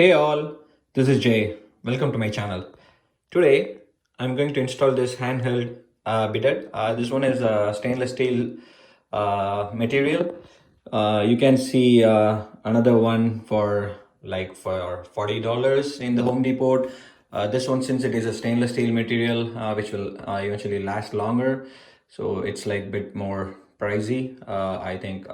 Hey all, this is Jay. Welcome to my channel. Today, I'm going to install this handheld bidet. This one is a stainless steel material. You can see another one for $40 in the Home Depot. This one, since it is a stainless steel material, which will eventually last longer, so it's like a bit more pricey. I think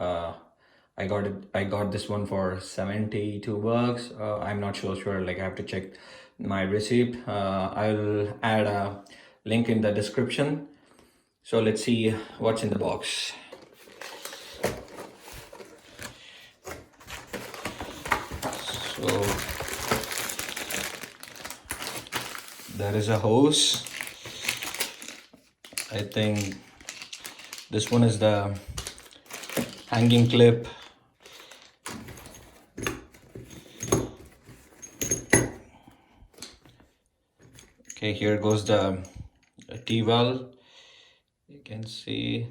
I got this one for 72 bucks. I'm not sure, like I have to check my receipt. I'll add a link in the description. So let's see what's in the box. So there is a hose. I think this one is the hanging clip. Okay, here goes the T-valve. You can see.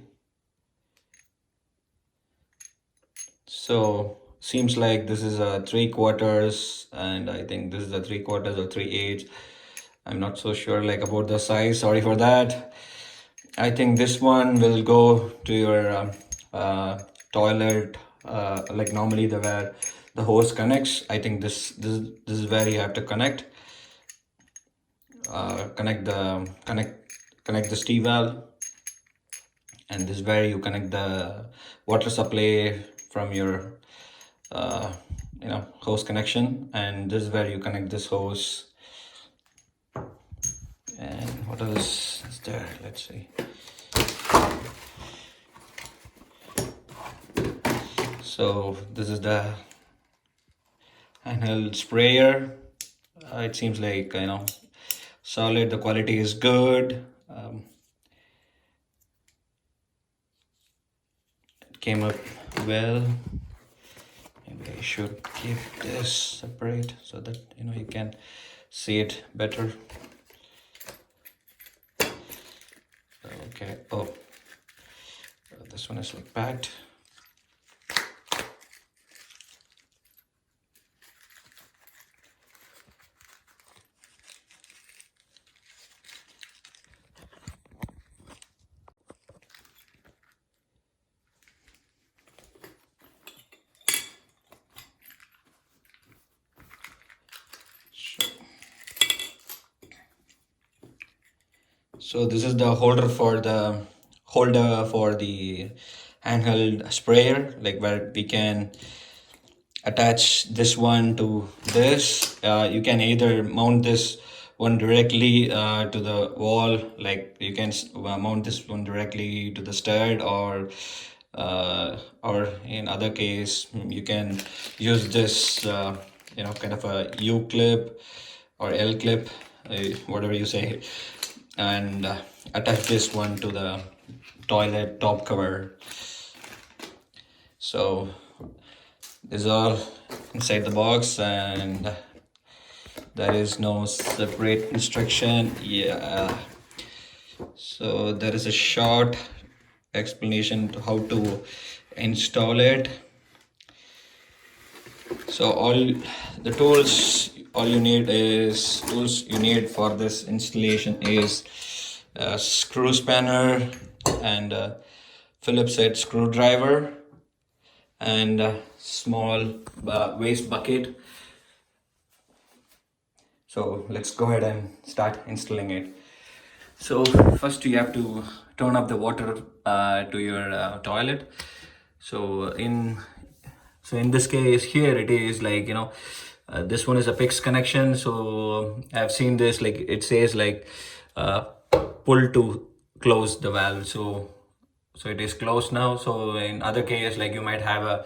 So seems like this is a 3/4, and I think this is a 3/4 or 3/8. I'm not so sure like about the size. Sorry for that. I think this one will go to your toilet, like normally where the hose connects. I think this is where you have to connect. Connect the T valve, and this is where you connect the water supply from your hose connection, and this is where you connect this hose. And what else is there? Let's see. So this is the handheld sprayer. It seems like solid. The quality is good. It came up well. Maybe I should keep this separate so that you can see it better. Okay. Oh, this one is like packed. So this is the holder for the handheld sprayer, like where we can attach this one to this. You can either mount this one directly to the wall, like you can mount this one directly to the stud, or in other case you can use this kind of a U clip or L clip, whatever you say, and attach this one to the toilet top cover. So this is all inside the box, and there is no separate instruction. So there is a short explanation to how to install it. So all you need for this installation is a screw spanner and a Phillips head screwdriver and a small waste bucket. So let's go ahead and start installing it. So first you have to turn up the water to your toilet. So in this case here, it is like this one is a fixed connection. So I've seen this, like it says like pull to close the valve. So it is closed now. So in other case, like you might have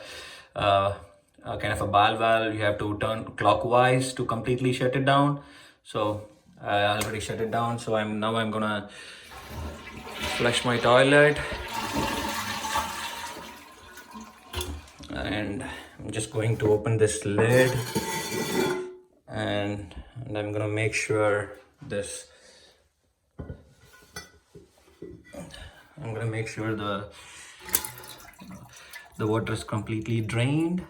a kind of a ball valve, you have to turn clockwise to completely shut it down. So I already shut it down. So I'm gonna flush my toilet, and I'm just going to open this lid, and I'm gonna make sure the water is completely drained.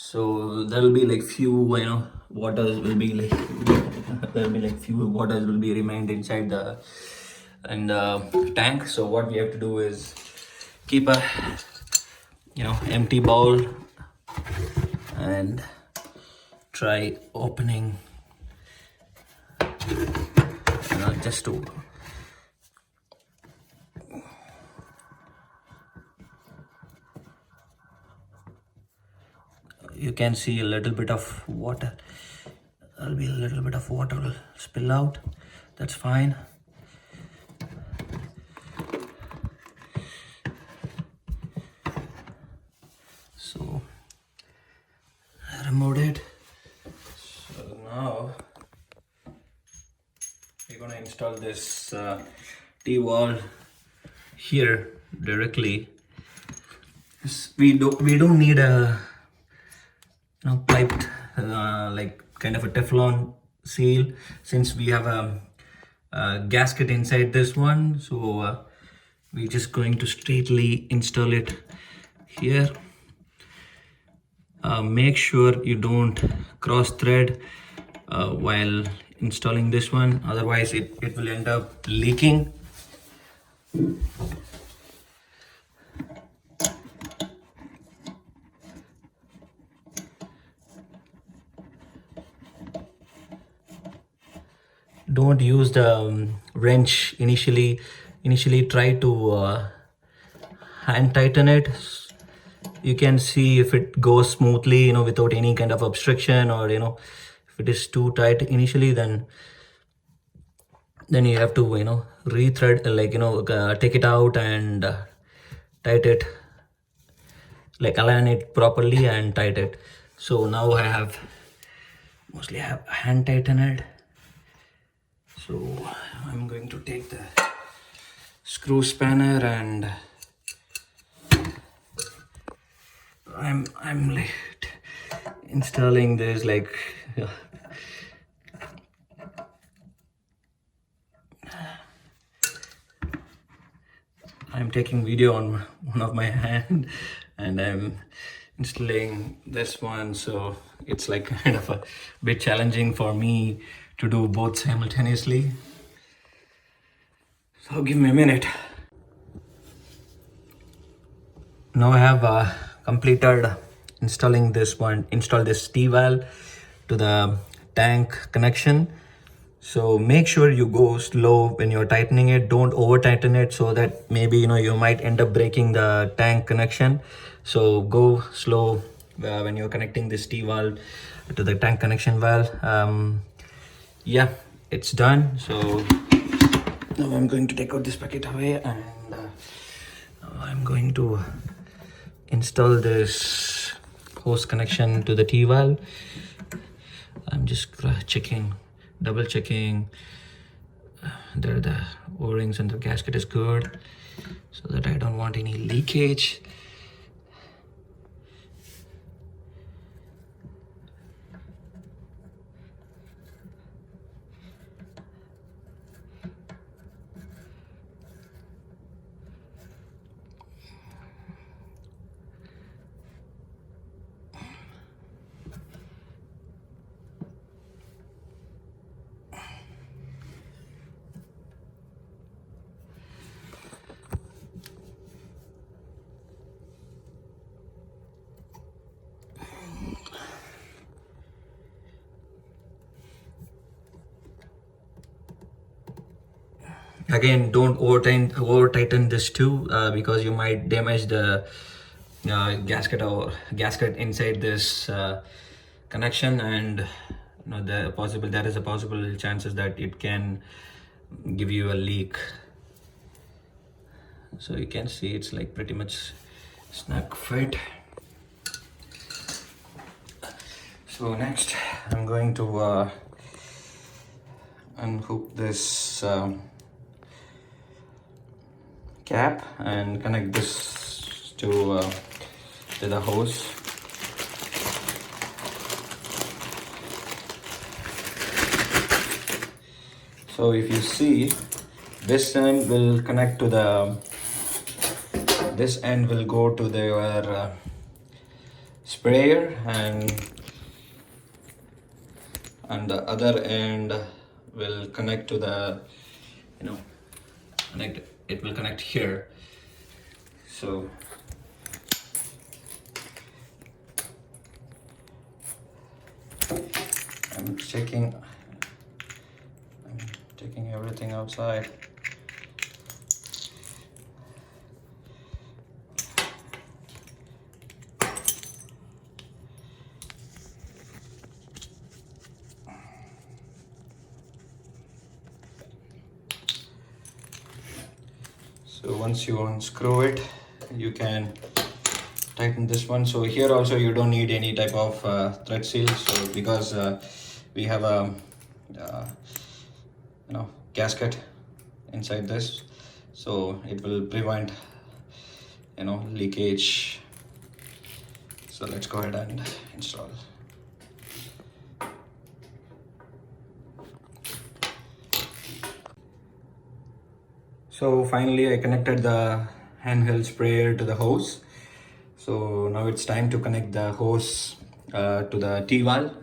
So there will be like few, waters will be like there will be like few waters will be remained inside the tank. So what we have to do is keep a empty bowl and try opening, just to you can see a little bit of water. There'll be a little bit of water will spill out. That's fine. So I removed it. So now we're gonna install this T-wall here directly. We don't need a piped like kind of a Teflon seal, since we have a gasket inside this one. So we're just going to straightly install it here. Make sure you don't cross thread while installing this one, otherwise it will end up leaking. Don't use the wrench initially. Try to hand tighten it. You can see if it goes smoothly, without any kind of obstruction, or if it is too tight initially, then you have to rethread, take it out and tighten it, like align it properly and tighten it. So now I have mostly hand tighten it. So I'm going to take the screw spanner and I'm like installing this, like I'm taking video on one of my hand and I'm installing this one. So it's like kind of a bit challenging for me to do both simultaneously. So give me a minute. Now I have completed installing this one. Install this T-valve to the tank connection. So make sure you go slow when you're tightening it. Don't over tighten it, so that maybe you might end up breaking the tank connection. So go slow when you're connecting this T-valve to the tank connection valve. Yeah, it's done. So now I'm going to take out this packet away, and I'm going to install this hose connection to the T-valve. I'm just double checking that the O-rings and the gasket is good, so that I don't want any leakage. Again, don't over tighten this too, because you might damage the gasket inside this connection, and there is a possible chances that it can give you a leak. So you can see it's like pretty much snug fit. So next I'm going to unhook this cap and connect this to the hose. So if you see, this end will connect to this end will go to their sprayer, and the other end will connect to the, it will connect here. So I'm taking everything outside. So once you unscrew it, you can tighten this one. So here also you don't need any type of thread seal, so because we have a gasket inside this, so it will prevent leakage. So let's go ahead and install. So finally I connected the handheld sprayer to the hose. So now it's time to connect the hose to the T-valve.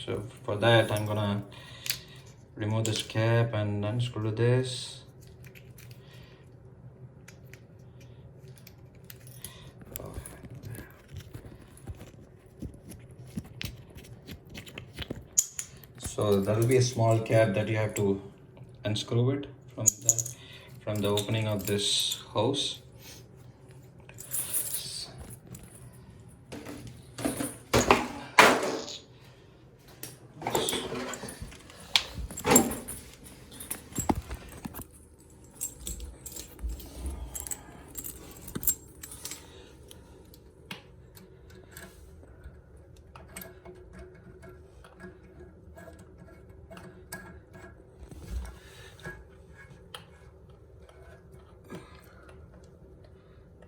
So for that I'm gonna remove this cap and unscrew this. So there will be a small cap that you have to unscrew it from the opening of this hose.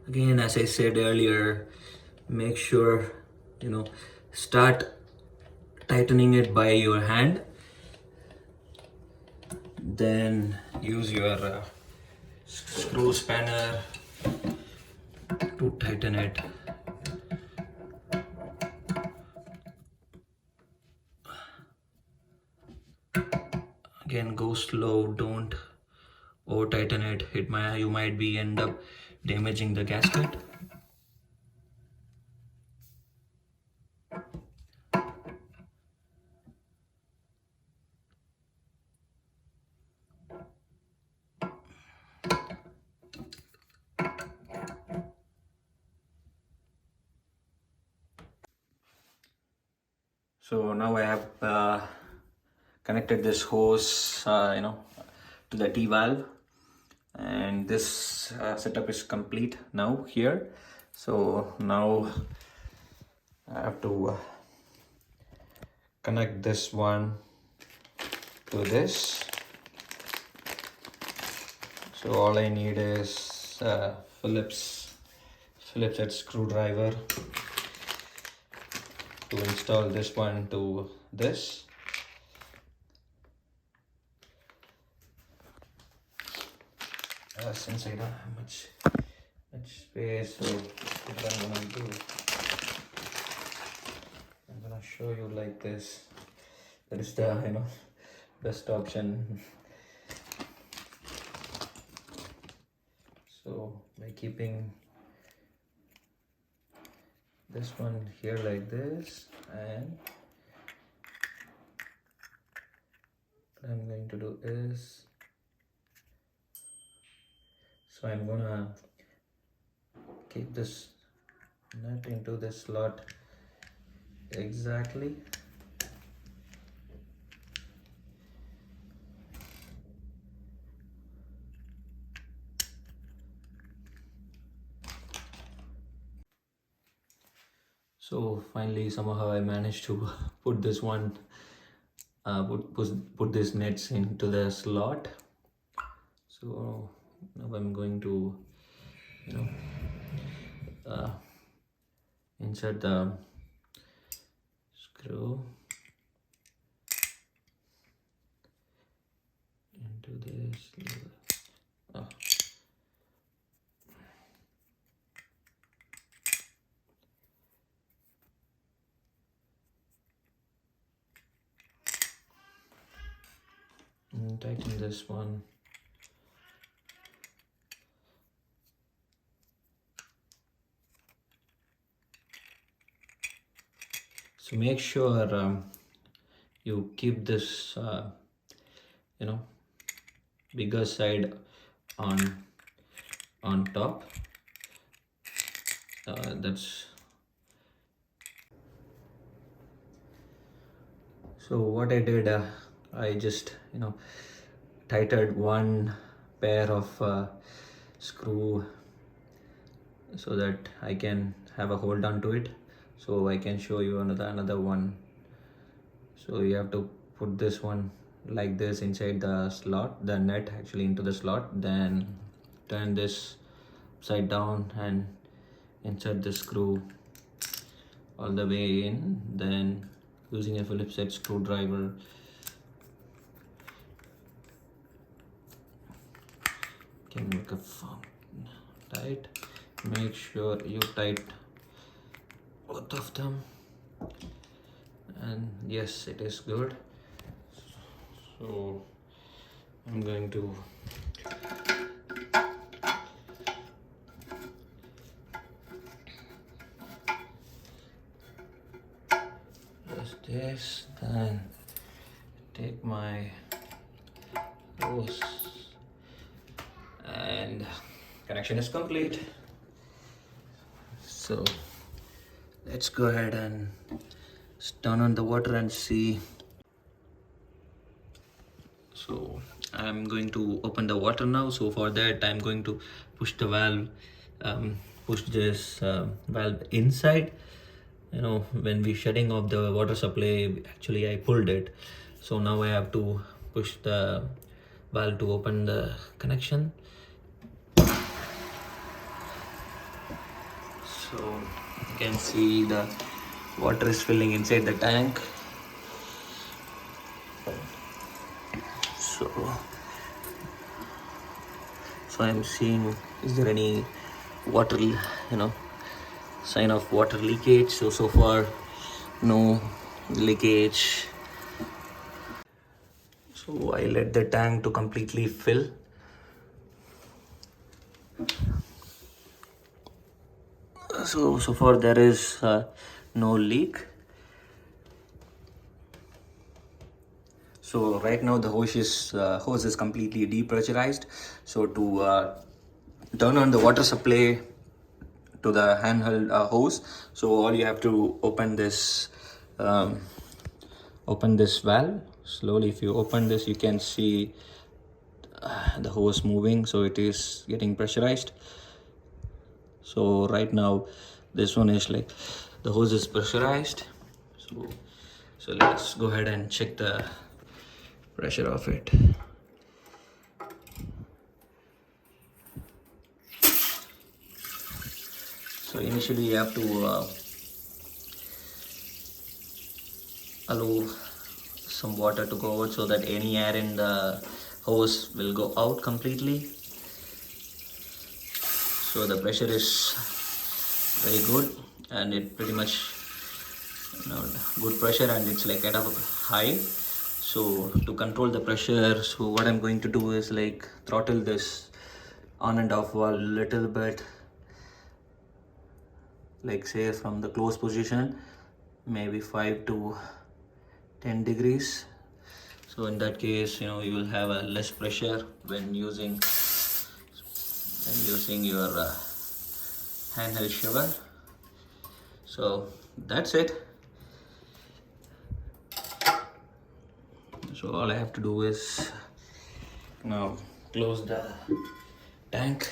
Again, as I said earlier, make sure start tightening it by your hand, then use your screw spanner to tighten it. Again, go slow, don't over tighten it. You might be end up damaging the gasket. So now I have connected this hose to the T-valve, and this setup is complete now here. So now I have to connect this one to this. So all I need is Phillips head screwdriver to install this one to this. Since I don't have much space, so what I'm gonna do, I'm gonna show you like this. That is the best option. So by keeping this one here like this, and what I'm going to do is, so I'm gonna keep this nut into this slot exactly. So finally somehow I managed to put this one put this nets into the slot. So now I'm going to insert the screw into this. tighten this one. So make sure you keep this bigger side on top. That's so what I did, I just tightened one pair of screw so that I can have a hold on to it, so I can show you another one. So you have to put this one like this inside the slot, the net actually into the slot, then turn this upside down and insert the screw all the way in, then using a Phillips head screwdriver can make a firm tight. Make sure you tight both of them, and yes, it is good. So I'm going to just this, then take my hose, and connection is complete. So let's go ahead and turn on the water and see. So I'm going to open the water now. So for that I'm going to push the valve, push this valve inside. When we shutting off the water supply, actually I pulled it, so now I have to push the valve to open the connection. So you can see the water is filling inside the tank. So I'm seeing, is there any water, sign of water leakage? So far no leakage. So I let the tank to completely fill. So far there is no leak. So right now the hose is completely depressurized. So to turn on the water supply to the handheld hose, so all you have to open this valve slowly. If you open this, you can see the hose moving, so it is getting pressurized. So right now this one is like the hose is pressurized. So let's go ahead and check the pressure of it. So initially you have to allow some water to go out so that any air in the hose will go out completely. So the pressure is very good, and it pretty much good pressure, and it's like kind of high. So to control the pressure, so what I'm going to do is like throttle this on and off valve a little bit, like say from the close position, maybe 5 to 10 degrees. So in that case, you will have a less pressure when using your handheld shower. So that's it. So all I have to do is now close the tank.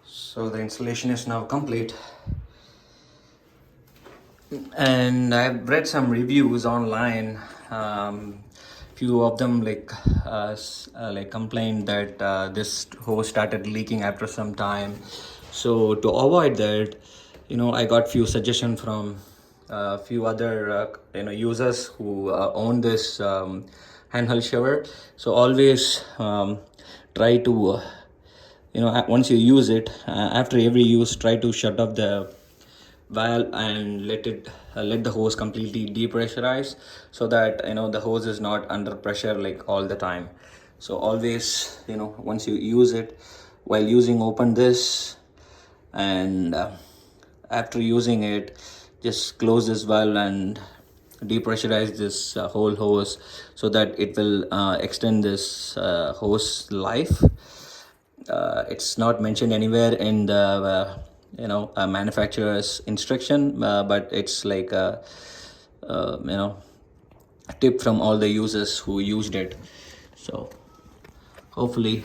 So the installation is now complete, and I've read some reviews online. Few of them like complained that this hose started leaking after some time. So to avoid that, I got few suggestions from few other users who own this handheld shower. So always try to once you use it, after every use, try to shut off the valve and let the hose completely depressurize, so that the hose is not under pressure like all the time. So always, once you use it, while using, open this, and after using it, just close this valve and depressurize this whole hose, so that it will extend this hose life. It's not mentioned anywhere in the manufacturer's instruction, but it's like a tip from all the users who used it. So hopefully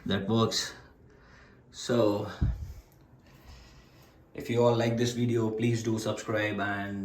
that works. So if you all like this video, please do subscribe, and